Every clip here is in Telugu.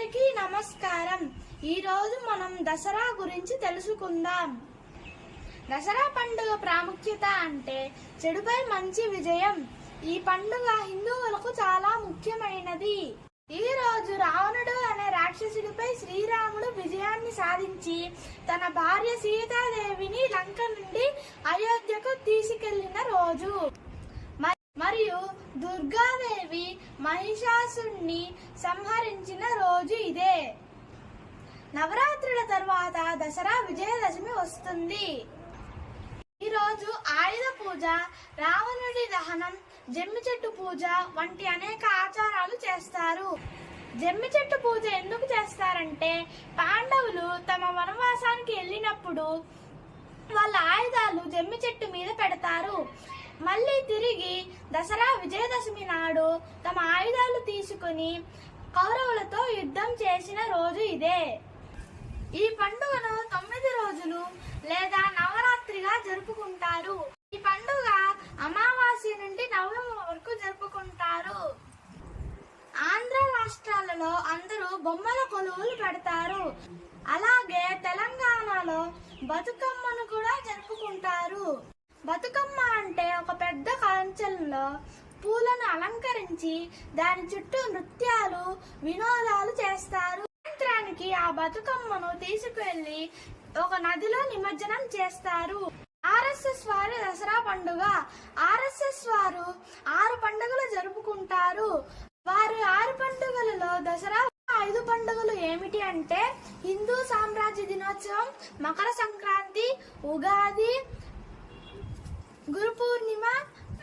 అందరికీ నమస్కారం. ఈరోజు మనం దసరా గురించి తెలుసుకుందాం. దసరా పండుగ ప్రాముఖ్యత అంటే చెడుపై మంచి విజయం. ఈ పండుగ హిందువులకు చాలా ముఖ్యమైనది. ఈ రోజు రావణుడు అనే రాక్షసుడిపై శ్రీరాముడు విజయాన్ని సాధించి తన భార్య సీతాదేవిని లంక నుండి అయోధ్యకు తీసుకెళ్లిన రోజు. మరియు దుర్గాదేవి మహిషాసురుణ్ణి సంహరించిన రోజు ఇదే. నవరాత్రుల తర్వాత దసరా విజయదశమి వస్తుంది. ఈరోజు ఆయుధ పూజ, రావణుడి దహనం, జమ్మి చెట్టు పూజ వంటి అనేక ఆచారాలు చేస్తారు. జమ్మి చెట్టు పూజ ఎందుకు చేస్తారంటే పాండవులు తమ వనవాసానికి వెళ్ళినప్పుడు వాళ్ళ ఆయుధాలు జమ్మి చెట్టు మీద పెడతారు. మళ్ళీ తిరిగి దసరా విజయదశమి నాడు తమ ఆయుధాలు తీసుకుని కౌరవులతో యుద్ధం చేసిన రోజు ఇదే. ఈ పండుగను 9 రోజులు లేదా నవరాత్రిగా జరుపుకుంటారు. ఈ పండుగ అమావాస్య నుండి నవమి వరకు జరుపుకుంటారు. ఆంధ్ర రాష్ట్రాలలో అందరూ బొమ్మల కొలువులు పెడతారు. అలాగే తెలంగాణలో బతుకమ్మను కూడా జరుపుకుంటారు. బతుకమ్మ అంటే ఒక పెద్ద కంచెల్లో పూలను అలంకరించి దాని చుట్టూ నృత్యాలు, వినోదాలు చేస్తారు. సాయంత్రానికి ఆ బతుకమ్మను తీసుకువెళ్లి ఒక నదిలో నిమజ్జనం చేస్తారు. ఆర్ఎస్ఎస్ వారి దసరా పండుగ. ఆర్ఎస్ఎస్ వారు 6 పండుగలు జరుపుకుంటారు. వారి 6 పండుగలలో దసరా 5 పండుగలు ఏమిటి అంటే హిందూ సామ్రాజ్య దినోత్సవం, మకర సంక్రాంతి, ఉగాది, గురు పూర్ణిమ,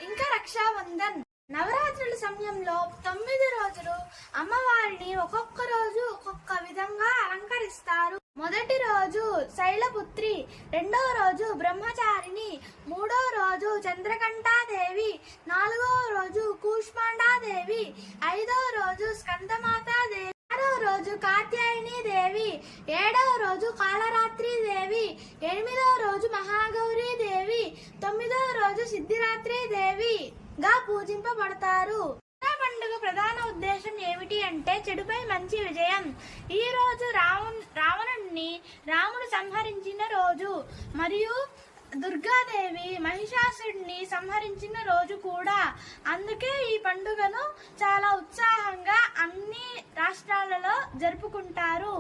ఇంకా రక్షాబంధన్. నవరాత్రుల సమయంలో 9 రోజులు అమ్మవారిని ఒక్కొక్క రోజు ఒక్కొక్క విధంగా అలంకరిస్తారు. మొదటి రోజు శైలపుత్రి, రెండవ రోజు బ్రహ్మచారిణి, మూడవ రోజు చంద్రకంఠాదేవి, 4వ రోజు కూష్మాండాదేవి, 5వ రోజు స్కందమాతాదేవి, 6వ రోజు కాత్యాయని దేవి, 7వ రోజు కాళరాత్రి దేవి, 8వ రోజు మహాగౌరీ దేవి, 9వ రోజు సిద్ధిరాత్రి దేవిగా పూజింపబడతారు. పండుగ ప్రధాన ఉద్దేశం ఏమిటి అంటే చెడుపై మంచి విజయం. ఈ రోజు రావణుడిని రాముడు సంహరించిన రోజు మరియు దుర్గాదేవి మహిషాసురుడిని సంహరించిన రోజు కూడా. అందుకే ఈ పండుగను చాలా ఉత్సాహంగా అన్ని రాష్ట్రాలలో జరుపుకుంటారు.